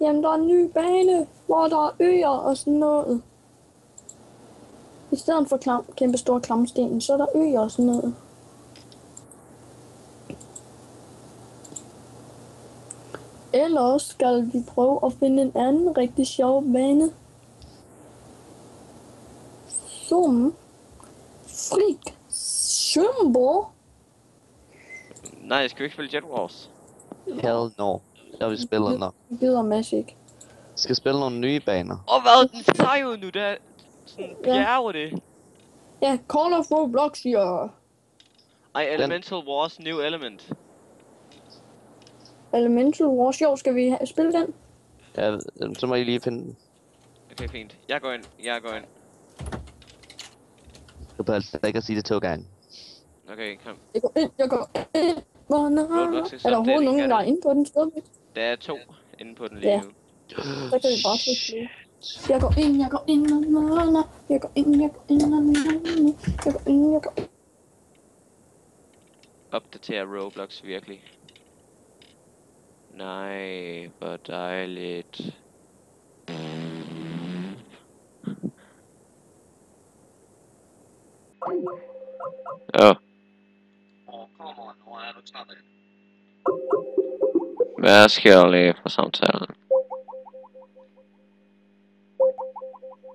Jamen, der er en ny bane, hvor der er øer og sådan noget. I stedet for kæmpe store klamsten, så er der øer og sådan noget. Ellers skal vi prøve at finde en anden rigtig sjov bane. Som Freak Symbol. Nej, skal vi ikke spille Jet Wars? Hell no. Det har vi spillet nok. Vi gider Magic. Vi skal spille nogle nye baner. Hvad? Den ser ud nu, der er sådan bjerge det. Ja, Call of Roblox, ja. Ej, Elemental Wars New Element. Elemental Wars, jo, skal vi spille den? Ja, så må I lige finde den. Okay, fint. Jeg går ind. Du behøver altså ikke at sige det 2 gange. Okay, kom. Jeg går ind. Roblox Er der overhovedet nogen, der er inde på den sted? Der er 2 inde på den lige nu. Så kan vi bare slå. Jeg går ind. Jeg går ind. Opdaterer Roblox virkelig. Nej, hvor dejligt. Ja. Hvad sker der lige for samtalen?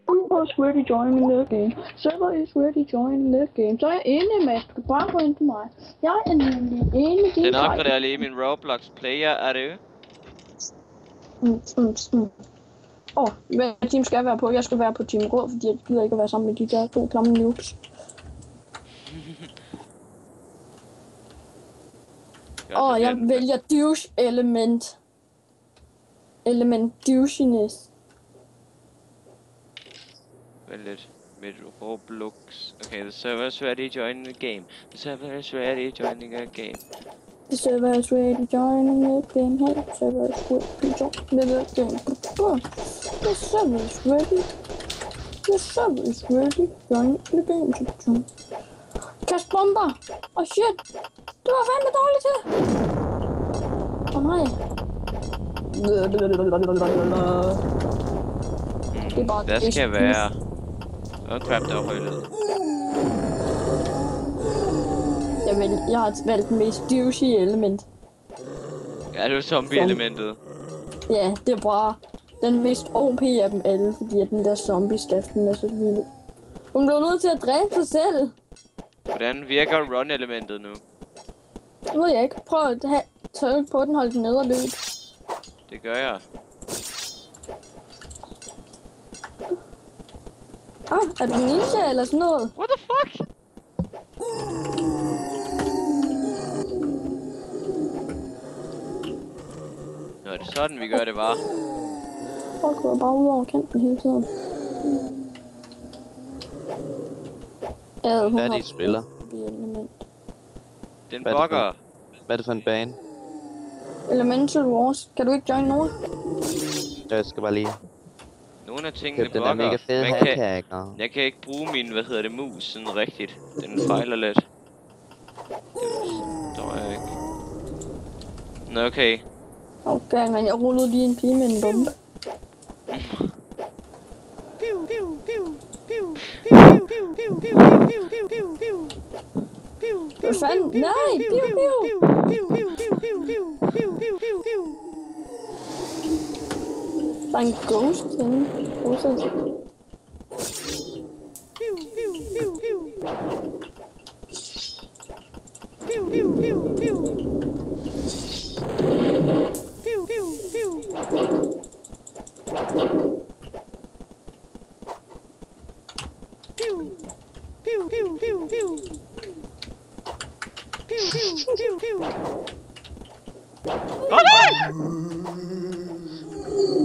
Server is ready joining the game. Server is ready joining the game. Så er jeg enig med, du kan bare gå ind til mig. Jeg er nemlig enig med din. Det er nok, fordi jeg lige min Roblox player, er det? Hvad team skal jeg være på? Jeg skal være på Team Rød, fordi jeg gider ikke at være sammen med de der 2 klamme noobs. Jeg vælger douche element. Element douchiness. Vent lidt. Mit Roblox. Okay, the server is ready joining the game. The server is ready joining the game. The server is ready joining the game. Hey, the server is ready joining the game. The server is ready. The server is ready joining the game. Kast bomber! Shit! Det var fandme dårligt til! Nej. Det er bare... Der skal være... Og crap, der var højled. Jeg har valgt den mest douchey element. Ja, det er zombie-elementet. Ja, det er bare den mest OP af dem alle, fordi at den der zombie-staff, den er så vild. Hun bliver nødt til at dræbe sig selv. Hvordan virker run-elementet nu? Det ved jeg ikke. Prøv at trykke på den, hold den nede og løb. Det gør jeg. Er du ninja eller sådan noget? What the fuck? Nå, det er sådan, vi gør det bare. Folk går bare ud over kanten hele tiden. Hvad er det, I spiller? Den bugger. Hvad er det for en bane? Elemental Wars. Kan du ikke join Nora? Jeg skal bare lige... Nogle af tingene den er mega fed hacker. Jeg kan ikke bruge min, mus sådan rigtigt. Den fejler lidt. Det var jeg ikke. Nå, okay. Okay, men jeg rullede lige en pige med en bombe. Hvad fanden? Nej! Der er en ghost henne.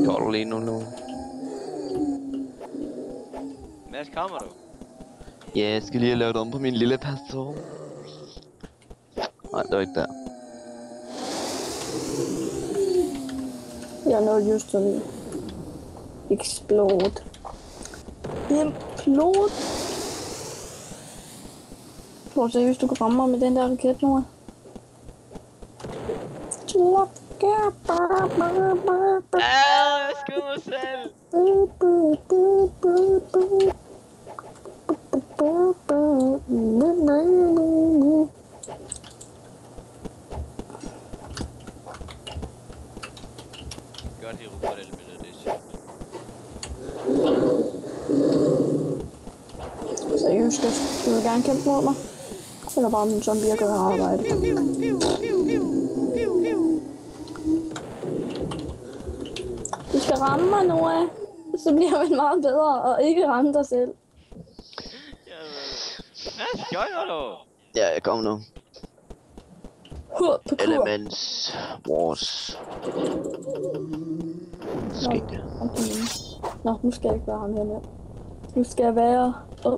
Går du lige nu? Mads, kommer du? Ja, jeg skal lige have lavet om på min lille person. Nej, det var ikke der. Jeg nåede just at explode. Implode. Prøv at se, hvis du kan ramme mig med den der raket nu. godt i robotelementet, det er sjovt. Seriøst, du vil gerne kæmpe mod mig? Eller bare min zombie gør arbejde? Du skal ramme mig, Noah. Så bliver man meget bedre, og ikke ramme dig selv. Hvad skøjner du? Ja, jeg kommer nu. Hur på kur. Elements Wars. Skæg. Nå, nu skal jeg ikke være ham her med. Nu skal jeg være...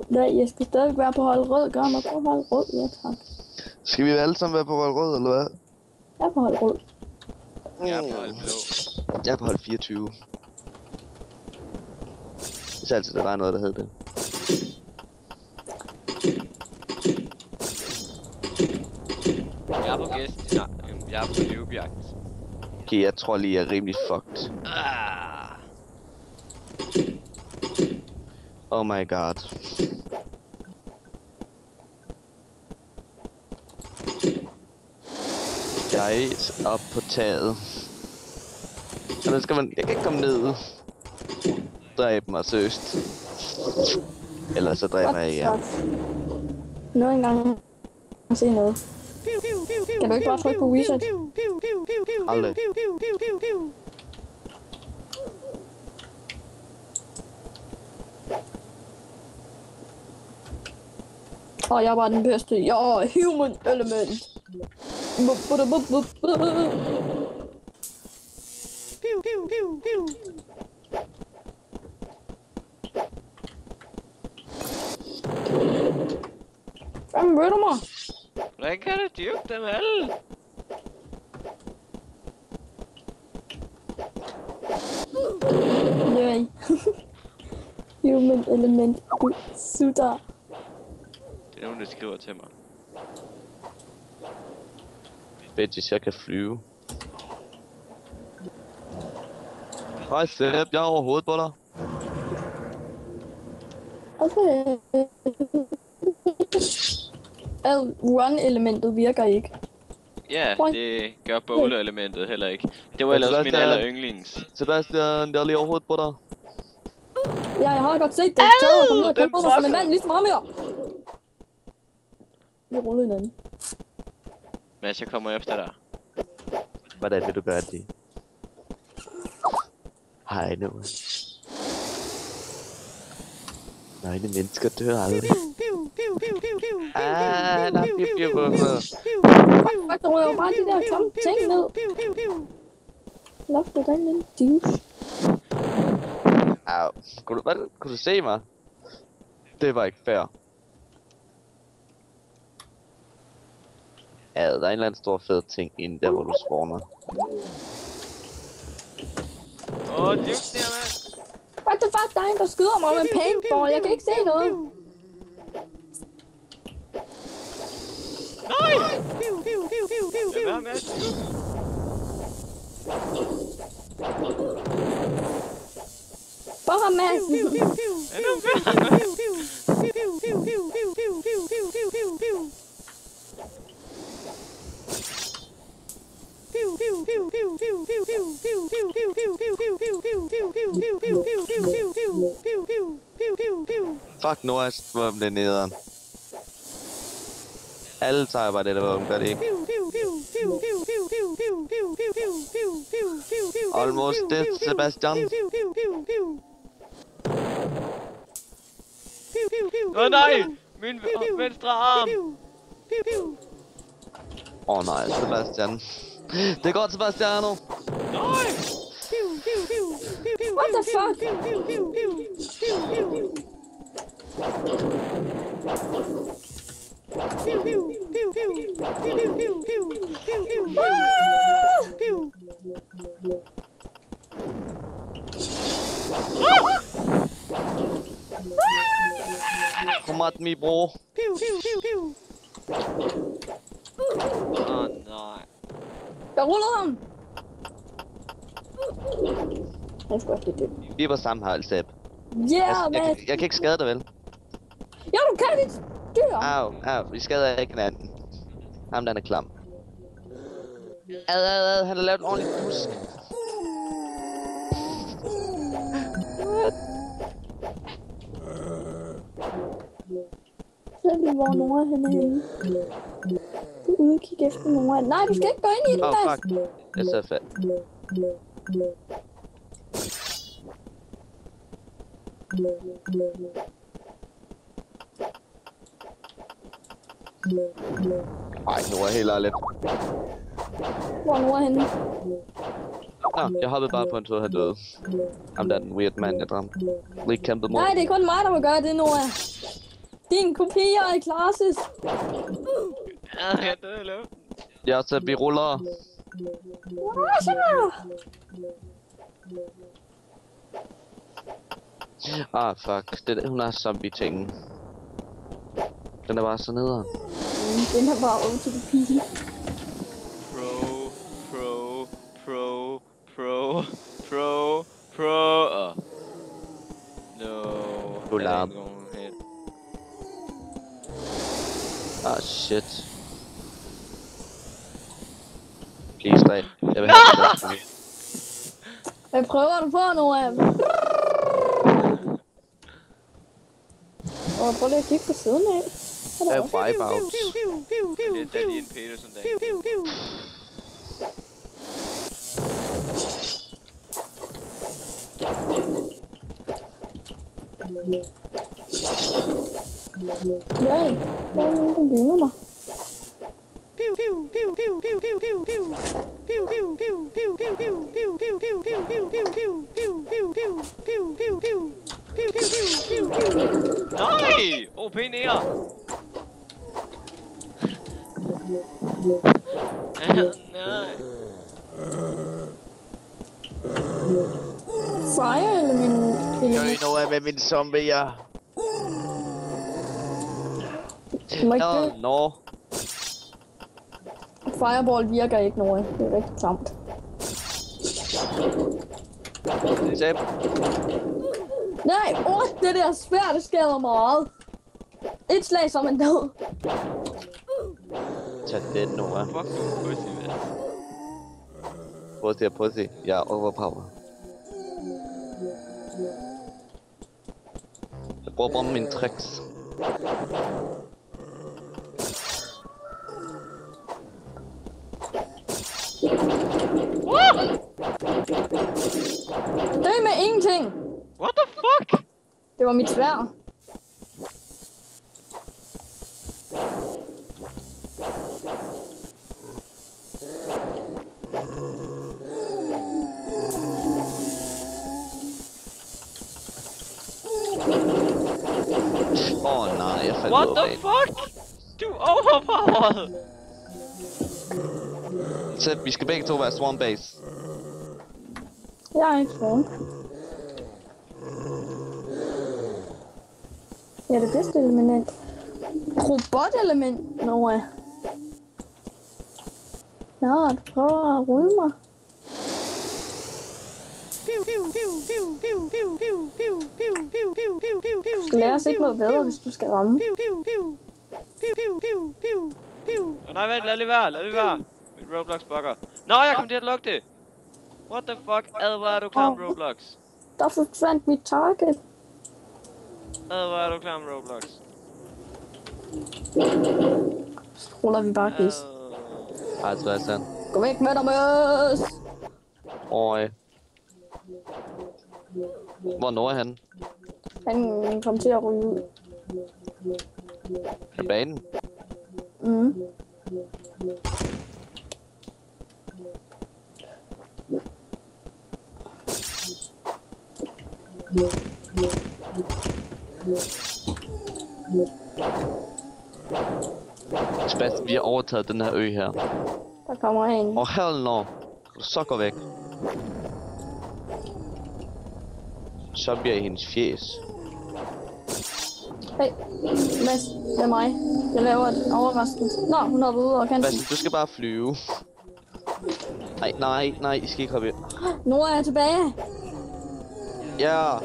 nej, jeg skal stadig være på hold rød. Gør mig på hold rød, ja tak. Skal vi alle sammen være på hold rød, eller hvad? Jeg er på hold rød. Jeg er på hold blå. Jeg er på hold 24. Hvis altid der var noget, der hed det. Jeg er på gæst. Nej, jeg er på løbejagt. Okay, jeg tror lige, jeg er rimelig fucked. Oh my god. Guys, op på taget. Og der skal man... Jeg kan ikke komme ned. Dræb mig, søst. Ellers så dræber jeg jer. Nå engang at se noget. Kan du ikke bare trykke på reset? Aldrig. Og jeg var den bedste. Jeg er human element. Hvem mødte mig? Hvordan kan du dyrke dem alle? Nej. Human element. Sutter. Det er nogen, der skriver til mig. Bitches, jeg kan flyve. Hej Sepp, jeg er over hovedet på dig. Okay. Run-elementet virker ikke. Ja, det gør bowler-elementet heller ikke. Det var ellers min aller yndlings. Sebastian, jeg er lige over hovedet på dig. Ja, jeg har godt set det. Så kom ud og kæmpe under som en mand, ligesom ham her. Vi ruller hinanden. Mads, jeg kommer efter dig. Hvordan vil du gøre det? Hej nu. Nej, de mennesker dør aldrig. Ah, der er piv. Fuck, der rører jo bare de der tomme ting ned. Loftet den lille douche. Au. Kunne du se mig? Det var ikke fair. Ja, der er en eller anden stor fed ting inde der, hvor du spawner. Dybsnær, mand! What the fuck, der er en, der skyder mig med paintball. Jeg kan ikke se noget. Nej! Lad være med at skyde. For ham, Mads. Endnu mere! Fuck Noah, hvor blev nederen. Alle tager bare det der våben, gør det ikke? Almost dead, Sebastian. Åh nej! Min venstre arm! Åh nej, Sebastian. Det er godt, Sebastiano. Nej! What the fuck? Kom at mig, bro. Åh nej. Jeg rullede ham. Han skulle ikke det. Vi er på samme hold, Sepp. Yeah, Mads. Jeg kan ikke skade dig, vel? Ja, du kan dit dyr. Au, vi skader ikke hinanden. Ham, den er klam. Han har lavet en ordentlig busk. ved lige, hvor Nora henne er henne. Du udkig efter Nora. Nej, du skal ikke gå ind i den, Åh, Bas. fuck. Jeg sad fat. Ej, nu er helt ærligt. Hvor er Nora henne? Nå, jeg hoppede bare på en tog, han døde. Ham der den weird man, jeg dramte. Lige kæmpede mod. Nej, det er kun mig, der må gøre det, Nora. Din kopier er klasses. Ja, jeg døde i luften. Ja, så vi ruller. Ah, fuck. Det, hun har zombie-tingen. Den er bare så nede. Den er bare over til det pige. Pro. No. Du larm. I'm going ahead. Ah, shit. Please, dræb. Jeg vil have det. Hvad prøver du på, Nora? Prøv lige at kigge på siden af. Jeg er wipeout. Det er lige en Peterson dag. Ja, der er nogen, der ligner mig. Nej! OP nære! Nej. Fire element. Jeg nu er med min zombier. Du må ikke dø. Nå. Fireball virker ikke, Nora. Det er rigtig klamt. Sæt. Nej, det der svært, det skader meget. Et slag, som en død. Tag den, Nora. Fuck du, pussy, man. Pussy. Jeg er overpower. Jeg bruger bare mine tricks. Dø med ingenting. What the fuck? Det var mit sværd. Åh nej, jeg faldt What ud the af. fuck? Du er overpowered! Så vi skal begge to være swarm base. Jeg er ikke svunget. Ja, det bedste element. Robot-element, Nora. Nå, du prøver at rulle mig. Du skal lære os ikke noget bedre, hvis du skal ramme. Nej, vent, lad lige være. Mit Roblox bugger. Nå, jeg kom til at lukke det. What the fuck? Hvor er du klam, Roblox? Der forsvandt mit target. Hvor er du klam, Roblox? Så ruller vi bare gis. Ej, jeg tror jeg er sandt. Gå væk med dig, Møs! Øj. Hvor når er han? Han kom til at ryge ud. På banen? Mm. Sebastian, vi har overtaget den her ø her. Der kommer en. Hell no. Så gå væk. Så bliver i hendes fjes. Hey, Mads, det er mig. Jeg laver et overraskelse. Nå, hun er ude og kan. Sebastian, du skal bare flyve. Nej, I skal ikke hoppe ind. Nu er jeg tilbage. Ja.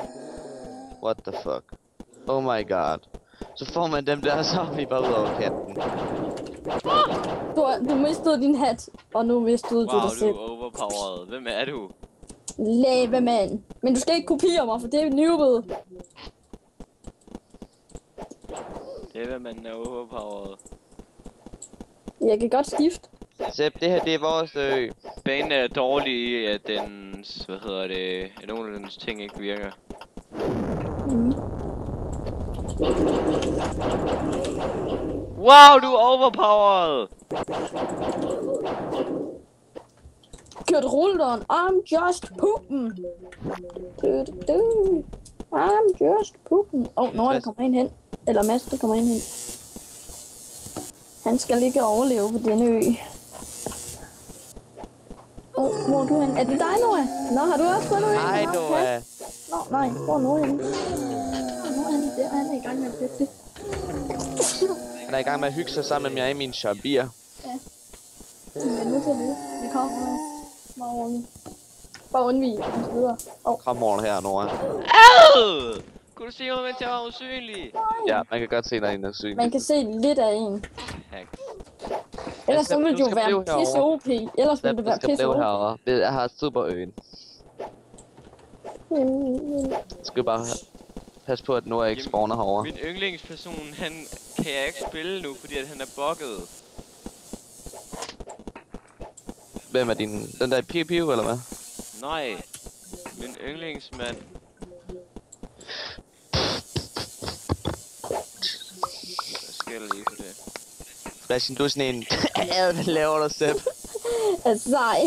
What the fuck? Oh my god. Så får man dem der zombie bare ud over kanten. Du mistede din hat, og nu mistede du Wow, dig du selv. er overpowered. Hvem er du? Lavemand. Men du skal ikke kopiere mig, for det er newbet. Det er, hvad man er overpowered. Jeg kan godt skifte. Sepp, det her det er vores ø. Banen er dårlig i, at dens, at nogle af dens ting ikke virker. Mm. Wow, du er overpowered! Kurt Rulderen, I'm just pooping. I'm just pooping. Når der kommer en hen. Eller Mads, der kommer en hen. Han skal ikke overleve på denne ø. Hvor er du hen? Er det dig, Noah? Nå, har du også fundet en? Hej, Noah. Nå, nej. Hvor er Noah henne? Noah er der. Han er i gang med at flytte. Han er i gang med at hygge sig sammen med mig i min shabir. Ja. Vi er nødt til at løbe. Vi kommer. Bare undvige. Og så videre. Kom over her, Noah. Au! Kunne du se mig, mens jeg var usynlig? Ja, man kan godt se, når en er syg. Man kan se lidt af en. Hack. Ellers så ville det jo være pisse OP. Ellers ville det være pisse OP. herovre. Jeg har superøen. Skal bare passe på, at Noah ikke spawner herovre. Min yndlingsperson, han kan jeg ikke spille nu, fordi at han er bugget. Hvem er din? Den der Piu Piu, eller hvad? Nej. Min yndlingsmand. Hvad sker der lige for det? Sebastian, du er sådan en... Hvad laver du, Sepp? Sej.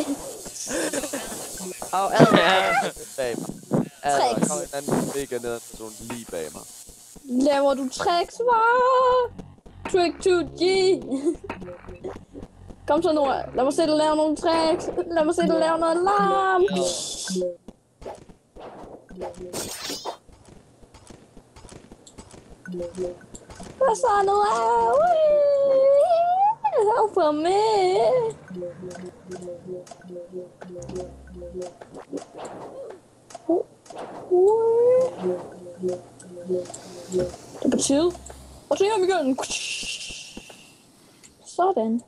Au, bag mig. Der kommer en anden mega ned person lige bag mig. Laver du tricks, hva'? Trick to G. Kom så, Noah. Lad mig se dig lave nogle tricks. Lad mig se dig lave noget larm. Hvad så, Noah? Help for me. Det er på tide. Og så gør vi igen. Sådan.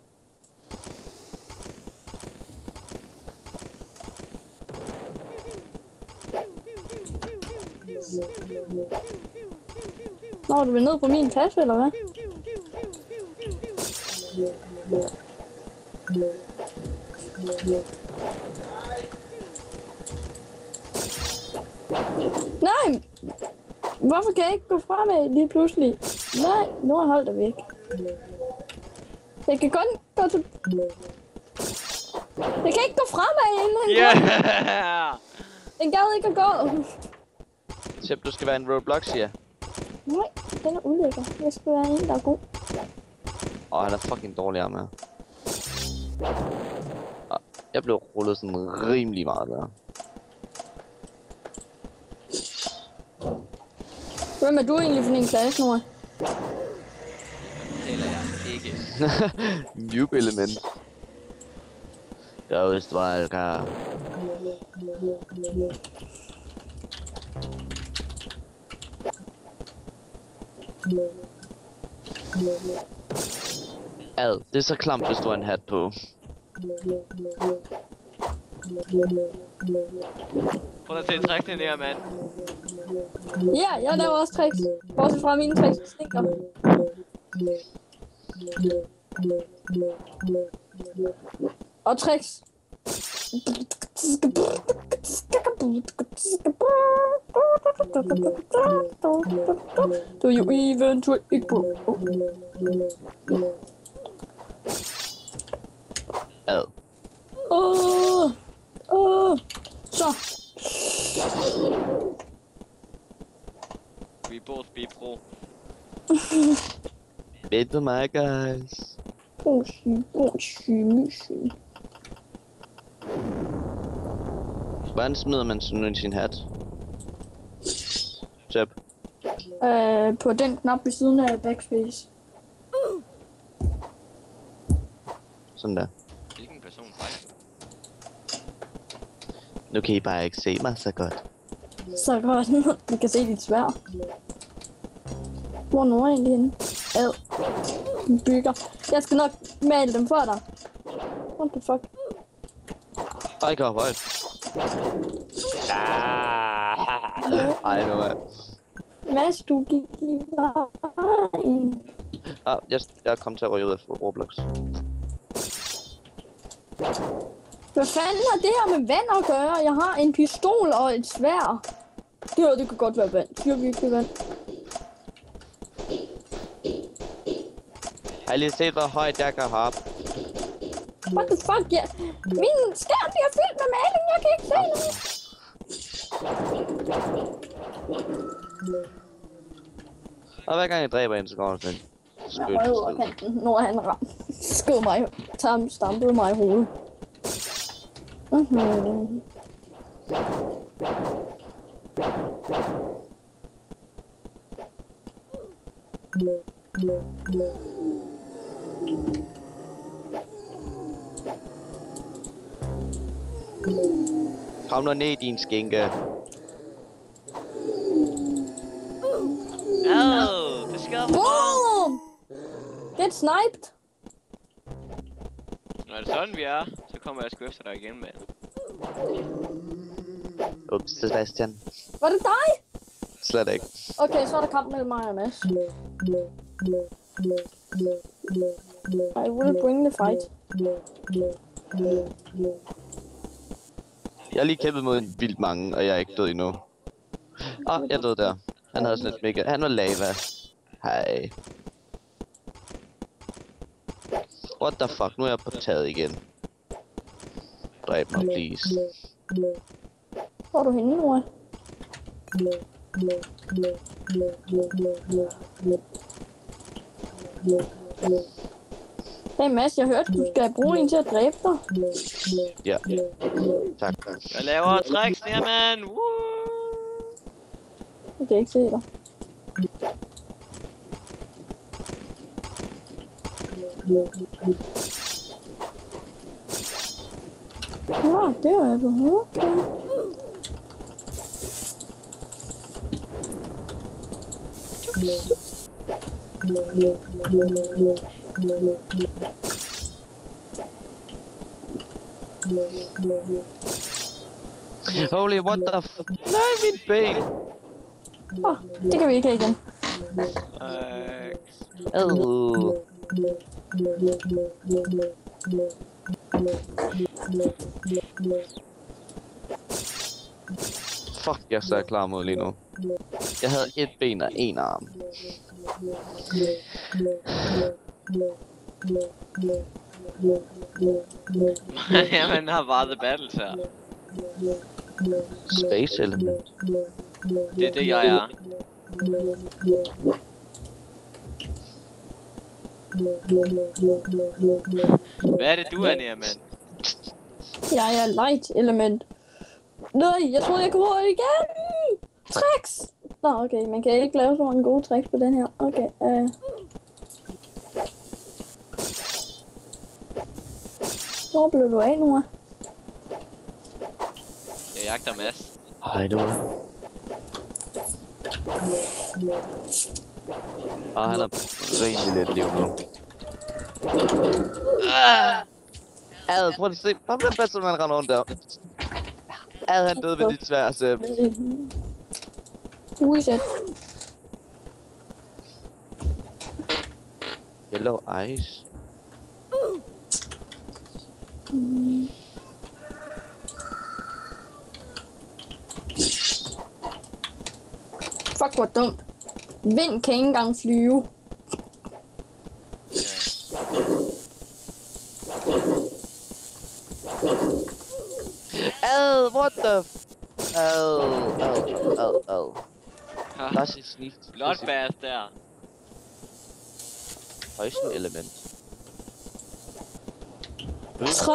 Nå, du vil ned på min plads, eller hvad? Nej! Hvorfor kan jeg ikke gå fremad lige pludselig? Nej, nu har jeg holdt dig væk. Jeg kan kun gå til... Jeg kan ikke gå fremad inden. Yeah! Den gad ikke at gå. Sepp, du skal være en Roblox, ja. Nej, den er ulækker. Jeg skal være en, der er god. Han er fucking dårlig ham her. Jeg blev rullet sådan rimelig meget der. Hvem er du egentlig for en klasse, Noah? Eller jeg ikke. Noob element. Ghost Walker. Ad, det er så klamt, hvis du har en hat på. Prøv at se træk den der, mand. Ja, jeg laver også tricks. Bortset fra mine tricks stinker. Og tricks. Do you even trick, bro? Ad. Så. We both be pro. Ved du mig, guys? Hvordan smider man sådan sin hat? Sepp. På den knap ved siden af backspace. Sådan der. Hvilken person faktisk? Nu kan I bare ikke se mig så godt. Så godt. Vi kan se dit sværd. Hvor er Nora egentlig henne? Ad. Bygger. Jeg skal nok male dem for dig. What the fuck? Ej, kom højt. Ej, nu er Mads, du gik i vejen. Ah, jeg kom til at ryge ud af Roblox. Hvad fanden har det her med vand at gøre? Jeg har en pistol og et sværd. Det her, det kan godt være vand. Det er virkelig vand. Har I lige set, hvor højt jeg kan hoppe? What the fuck? Ja. Min skærm bliver fyldt med maling. Jeg kan ikke se noget. Og hver gang jeg dræber en, så går han sådan. Jeg røg ud af kanten, når han skød mig. Stampede mig i hovedet. Kom nu ned, din skinke. Det skader mig. Boom! Get sniped! Når det er sådan, vi er, så kommer jeg sgu efter dig igen, mand. Ups, Sebastian. Var det dig? Slet ikke. Okay, så er der kamp mellem mig og Mads. I will bring the fight. Jeg har lige kæmpet mod en vildt mange, og jeg er ikke død endnu. Jeg døde der. Han havde sådan et mega... Han var lava. Hej. What the fuck? Nu er jeg på taget igen. Dræb mig, please. Hvor er du henne, Nora? Hey Mads, jeg hørte, du skal bruge en til at dræbe dig. Ja. Tak. Jeg laver tricks her, mand. Jeg kan ikke se dig. Nå, det var jeg på. Okay. Holy, what the f... Nej, min ben! Det kan vi ikke have igen. Fuck, jeg er klar mod lige nu. Jeg havde et ben og en arm. Jamen, har bare the battles her. Space element. Det er det, jeg er. Hvad er det, du er, Nea, mand? Jeg er light element. Nej, jeg troede, jeg kunne hurtigt igen. Tricks! Nå, okay, man kan ikke lave så mange gode tricks på den her. Okay, Hvor blev du af, Nora? Jeg jagter Mads. Hej, du. Han er rimelig lidt liv nu. Prøv at se. Hvor bliver det bedst, at man render rundt der? Han døde ved dit svær, så... Reset. Yellow ice. Fuck, hvor dumt. Vind kan ikke engang flyve. What the f... Der er sit snift. Bloodbath der. Poison element. 3!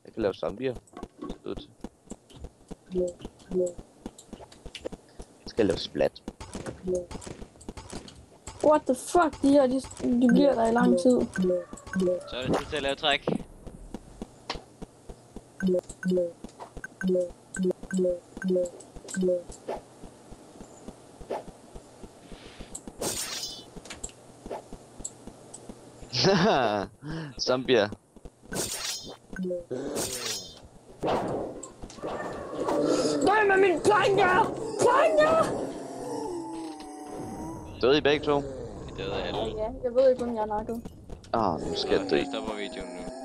Jeg kan lave zombier. Jeg skal lave splat. What the fuck, de her, de bliver der i lang tid. Så er det tid til at lave træk. Zombier. Nej, med min planger! Planger! Døde I begge to? Vi døde alle. Ja, jeg ved ikke, om jeg er nakket. Nu skal jeg dø. Jeg stopper videoen nu.